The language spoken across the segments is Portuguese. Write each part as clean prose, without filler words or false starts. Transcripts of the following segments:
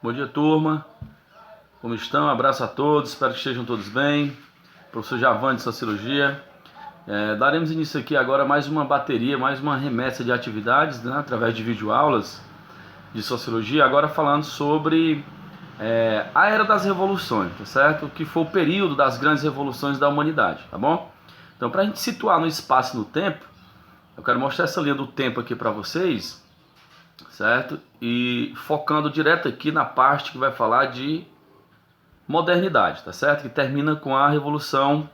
Bom dia, turma. Como estão? Um abraço a todos, espero que estejam todos bem. Professor Javan de Sociologia. Daremos início aqui agora a mais uma bateria, mais uma remessa de atividades, né, através de videoaulas de Sociologia, agora falando sobre a Era das Revoluções, tá certo? Que foi o período das grandes revoluções da humanidade, tá bom? Então, para a gente situar no espaço e no tempo, eu quero mostrar essa linha do tempo aqui para vocês, certo? E focando direto aqui na parte que vai falar de modernidade, tá certo? Que termina com a Revolução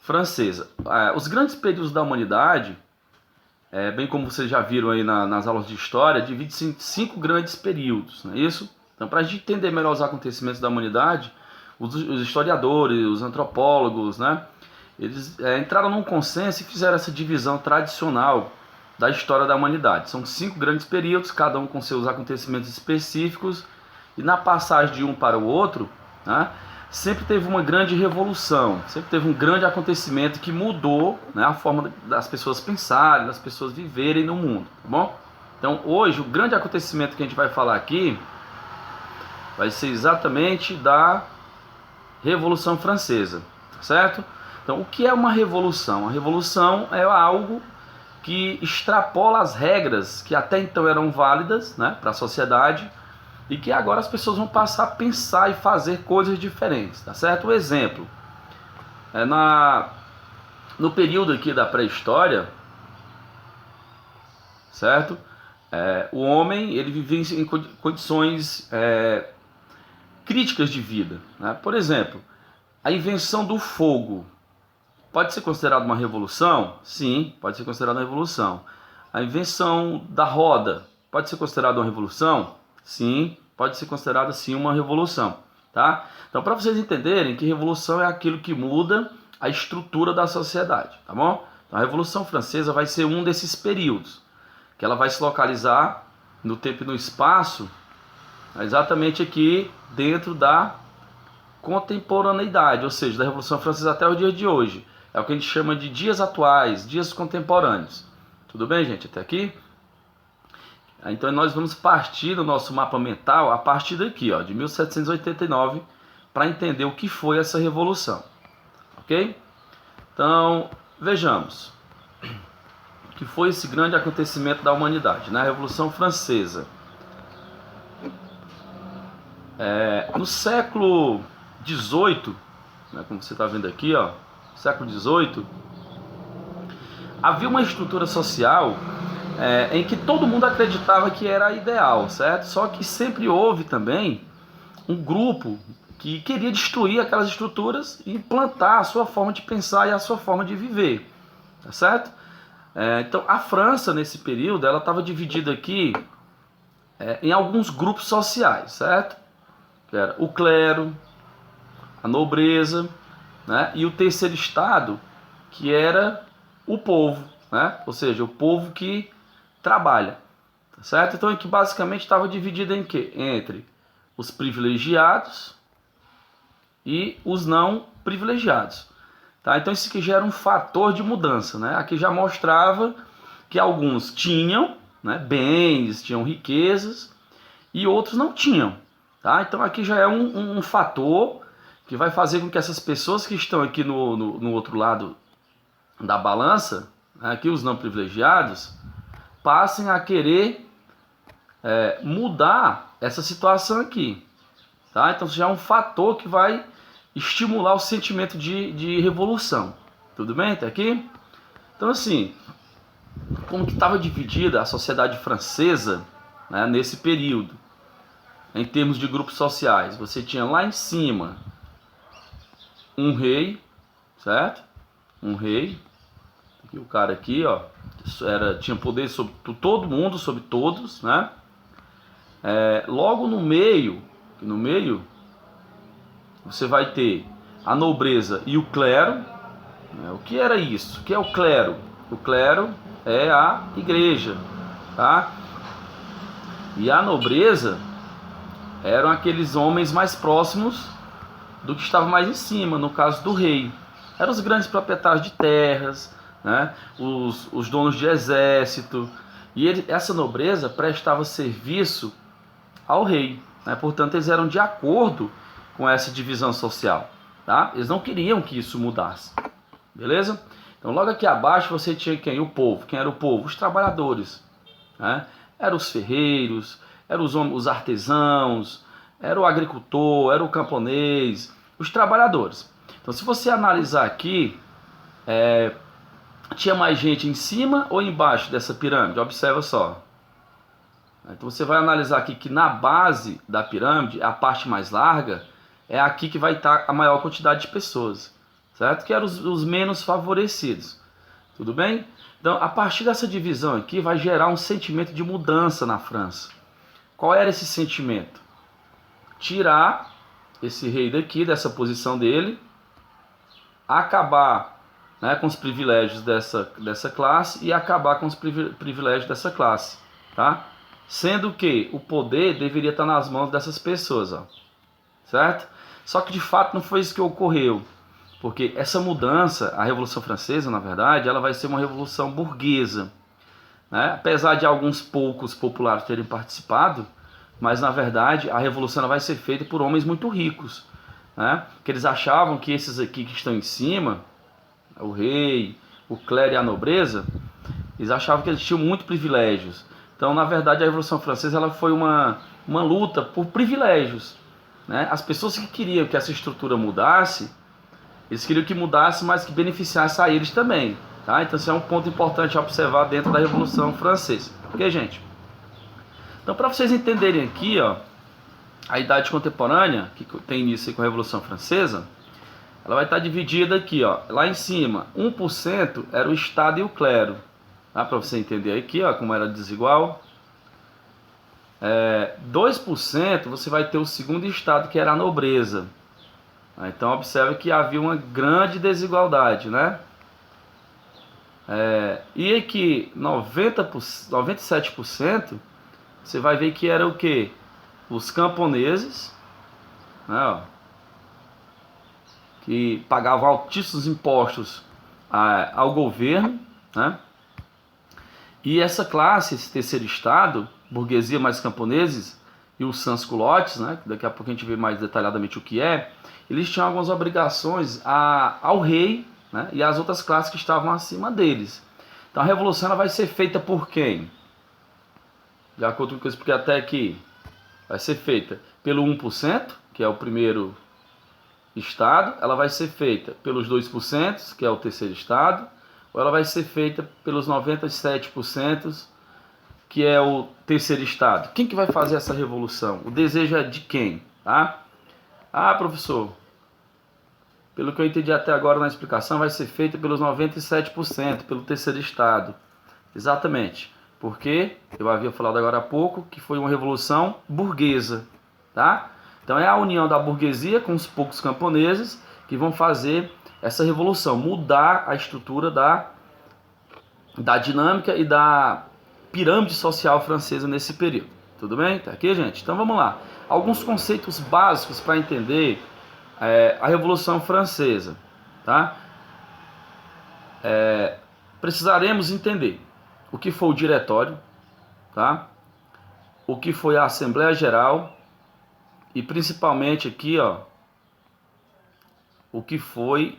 Francesa. Os grandes períodos da humanidade, bem como vocês já viram aí nas aulas de história, dividem-se em 5 grandes períodos, não é isso? Então, para a gente entender melhor os acontecimentos da humanidade, os historiadores, os antropólogos, né, eles entraram num consenso e fizeram essa divisão tradicional da história da humanidade. São 5 grandes períodos, cada um com seus acontecimentos específicos, e na passagem de um para o outro, né, sempre teve uma grande revolução, sempre teve um grande acontecimento que mudou, né, a forma das pessoas pensarem, das pessoas viverem no mundo, tá bom? Então hoje o grande acontecimento que a gente vai falar aqui vai ser exatamente da Revolução Francesa, certo? Então o que é uma revolução? A revolução é algo que extrapola as regras que até então eram válidas, né, para a sociedade, e que agora as pessoas vão passar a pensar e fazer coisas diferentes, tá certo? Um exemplo, no período aqui da pré-história, certo? O homem, ele vivia em condições críticas de vida, né? Por exemplo, a invenção do fogo pode ser considerada uma revolução? Sim, pode ser considerada uma revolução. A invenção da roda pode ser considerada uma revolução? Sim, pode ser considerada sim uma revolução, tá? Então, para vocês entenderem que revolução é aquilo que muda a estrutura da sociedade, tá bom? Então, a Revolução Francesa vai ser um desses períodos, que ela vai se localizar no tempo e no espaço, exatamente aqui dentro da contemporaneidade, ou seja, da Revolução Francesa até o dia de hoje. É o que a gente chama de dias atuais, dias contemporâneos. Tudo bem, gente? Até aqui? Então nós vamos partir do nosso mapa mental a partir daqui, ó, de 1789, para entender o que foi essa revolução. Ok? Então, vejamos. O que foi esse grande acontecimento da humanidade, né? A Revolução Francesa. No século XVIII, né, como você está vendo aqui, ó, século XVIII, havia uma estrutura social em que todo mundo acreditava que era ideal, certo? Só que sempre houve também um grupo que queria destruir aquelas estruturas e implantar a sua forma de pensar e a sua forma de viver, tá certo? Então a França nesse período ela estava dividida aqui em alguns grupos sociais, certo? Que era o clero, a nobreza, né? E o terceiro estado, que era o povo, né? Ou seja, o povo que trabalha, tá certo? Então aqui basicamente estava dividido em quê? Entre os privilegiados e os não privilegiados, tá? Então isso aqui já era um fator de mudança, né? Aqui já mostrava que alguns tinham, né, bens, tinham riquezas e outros não tinham, tá? Então aqui já é um fator que vai fazer com que essas pessoas que estão aqui no outro lado da balança, né, aqui os não privilegiados, passem a querer mudar essa situação aqui, tá? Então já é um fator que vai estimular o sentimento de revolução. Tudo bem até aqui? Então assim, como que estava dividida a sociedade francesa, né, nesse período, em termos de grupos sociais? Você tinha lá em cima um rei, certo? Um rei, aqui o cara aqui, ó, tinha poder sobre todo mundo, sobre todos, né? Logo no meio você vai ter a nobreza e o clero, né? O que era isso? O que é o clero? O clero é a igreja, tá? E a nobreza eram aqueles homens mais próximos do que estava mais em cima, no caso do rei. Eram os grandes proprietários de terras, né? Os donos de exército. E essa nobreza prestava serviço ao rei, né? Portanto, eles eram de acordo com essa divisão social, tá? Eles não queriam que isso mudasse, beleza? Então, logo aqui abaixo você tinha quem? O povo. Quem era o povo? Os trabalhadores, né? Eram os ferreiros, eram os artesãos, era o agricultor, era o camponês, os trabalhadores. Então, se você analisar aqui, tinha mais gente em cima ou embaixo dessa pirâmide? Observa só. Então, você vai analisar aqui que na base da pirâmide, a parte mais larga, é aqui que vai estar a maior quantidade de pessoas, certo? Que eram os menos favorecidos. Tudo bem? Então, a partir dessa divisão aqui, vai gerar um sentimento de mudança na França. Qual era esse sentimento? Tirar esse rei daqui, dessa posição dele, acabar, né, com os privilégios dessa classe e acabar com os privilégios dessa classe, tá? Sendo que o poder deveria estar nas mãos dessas pessoas, ó, certo? Só que de fato não foi isso que ocorreu, porque essa mudança, a Revolução Francesa, na verdade, ela vai ser uma revolução burguesa, né? Apesar de alguns poucos populares terem participado, mas na verdade a revolução ela vai ser feita por homens muito ricos, né? Que eles achavam que esses aqui que estão em cima, o rei, o clero e a nobreza, eles achavam que eles tinham muitos privilégios. Então, na verdade, a Revolução Francesa ela foi uma luta por privilégios, né? As pessoas que queriam que essa estrutura mudasse, eles queriam que mudasse, mas que beneficiasse a eles também, tá? Então, isso é um ponto importante a observar dentro da Revolução Francesa. Ok, gente? Então, para vocês entenderem aqui, ó, a idade contemporânea, que tem início com a Revolução Francesa, ela vai estar dividida aqui, ó, lá em cima, 1% era o Estado e o clero, tá? Para você entender aqui, ó, como era desigual. 2% você vai ter o segundo estado, que era a nobreza. Então, observe que havia uma grande desigualdade, né? E aqui, 97%, você vai ver que era o quê? Os camponeses, né, ó, que pagavam altíssimos impostos ao governo, né? E essa classe, esse terceiro estado, burguesia mais camponeses e os sans-culottes, né? Daqui a pouco a gente vê mais detalhadamente o que é. Eles tinham algumas obrigações ao rei, né? E às outras classes que estavam acima deles. Então a revolução ela vai ser feita por quem? De acordo com o que eu expliquei até aqui, vai ser feita pelo 1%, que é o primeiro estado. Ela vai ser feita pelos 2%, que é o terceiro estado. Ou ela vai ser feita pelos 97%, que é o terceiro estado. Quem que vai fazer essa revolução? O desejo é de quem? Tá? Ah, professor, pelo que eu entendi até agora na explicação, vai ser feita pelos 97%, pelo terceiro estado. Exatamente. Porque eu havia falado agora há pouco que foi uma revolução burguesa, tá? Então é a união da burguesia com os poucos camponeses que vão fazer essa revolução, mudar a estrutura da dinâmica e da pirâmide social francesa nesse período. Tudo bem? Tá aqui, gente? Então vamos lá. Alguns conceitos básicos para entender a Revolução Francesa, tá? Precisaremos entender o que foi o diretório, tá? O que foi a Assembleia Geral e principalmente aqui, ó, o que foi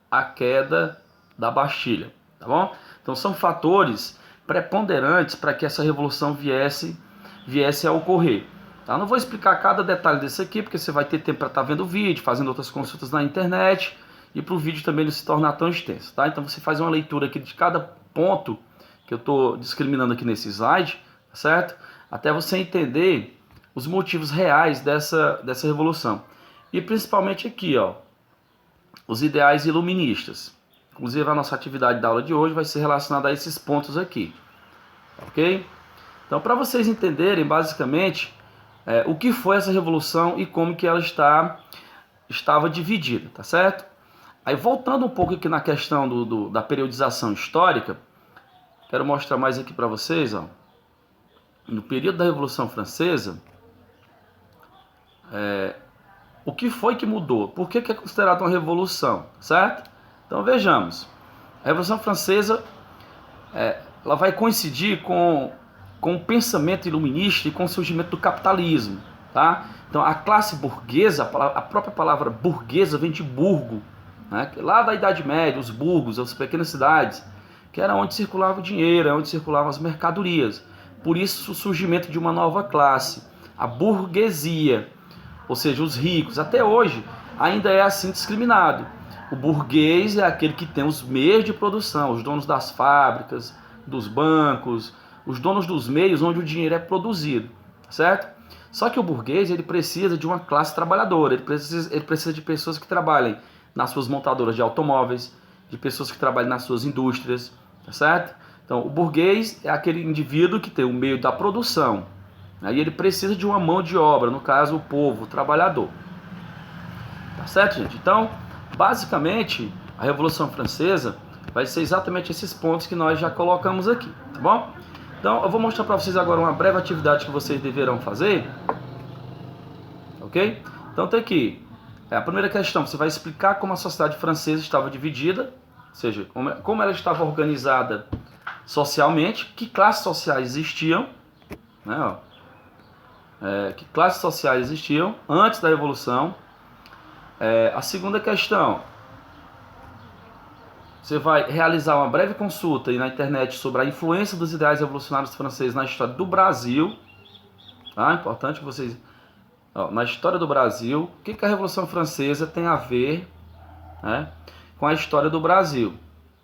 a queda da Bastilha, tá bom? Então são fatores preponderantes para que essa revolução viesse a ocorrer. Tá? Não vou explicar cada detalhe desse aqui, porque você vai ter tempo para estar vendo o vídeo, fazendo outras consultas na internet, e para o vídeo também não se tornar tão extenso. Tá? Então você faz uma leitura aqui de cada ponto que eu estou discriminando aqui nesse slide, certo? Até você entender os motivos reais dessa revolução. E principalmente aqui, ó, os ideais iluministas. Inclusive a nossa atividade da aula de hoje vai ser relacionada a esses pontos aqui. Ok? Então, para vocês entenderem basicamente o que foi essa revolução e como que ela estava dividida, tá certo? Aí voltando um pouco aqui na questão da periodização histórica, quero mostrar mais aqui para vocês, ó. No período da Revolução Francesa, o que foi que mudou? Por que é considerado uma revolução, certo? Então vejamos, a Revolução Francesa ela vai coincidir com o pensamento iluminista e com o surgimento do capitalismo, tá? Então a classe burguesa, a própria palavra burguesa vem de burgo, né? Lá da Idade Média, os burgos, as pequenas cidades, que era onde circulava o dinheiro, onde circulavam as mercadorias. Por isso o surgimento de uma nova classe, a burguesia, ou seja, os ricos. Até hoje ainda é assim discriminado. O burguês é aquele que tem os meios de produção, os donos das fábricas, dos bancos, os donos dos meios onde o dinheiro é produzido, certo? Só que o burguês, ele precisa de uma classe trabalhadora, ele precisa de pessoas que trabalhem nas suas montadoras de automóveis, de pessoas que trabalhem nas suas indústrias, tá certo? Então, o burguês é aquele indivíduo que tem o meio da produção, aí ele precisa de uma mão de obra, no caso o povo, o trabalhador. Tá certo, gente? Então, basicamente, a Revolução Francesa vai ser exatamente esses pontos que nós já colocamos aqui, tá bom? Então, eu vou mostrar para vocês agora uma breve atividade que vocês deverão fazer, ok? Então, tem aqui, a primeira questão, você vai explicar como a sociedade francesa estava dividida, ou seja, como ela estava organizada socialmente, que classes sociais existiam, né? Que classes sociais existiam antes da Revolução. A segunda questão, você vai realizar uma breve consulta aí na internet sobre a influência dos ideais revolucionários franceses na história do Brasil. Tá? Importante que vocês... na história do Brasil, o que a Revolução Francesa tem a ver, né, com a história do Brasil.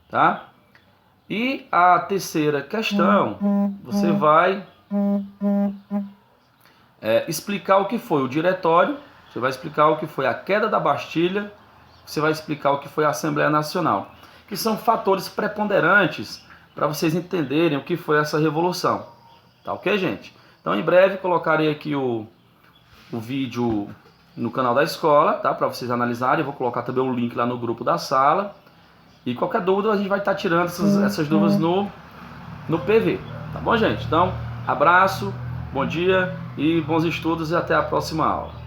Tá? E a terceira questão, você vai explicar o que foi o Diretório, você vai explicar o que foi a queda da Bastilha, você vai explicar o que foi a Assembleia Nacional, que são fatores preponderantes para vocês entenderem o que foi essa revolução. Tá ok, gente? Então, em breve, colocarei aqui o vídeo no canal da escola, tá? Para vocês analisarem. Eu vou colocar também o link lá no grupo da sala. E qualquer dúvida, a gente vai estar tirando essas dúvidas no PV. Tá bom, gente? Então, abraço, bom dia e bons estudos e até a próxima aula.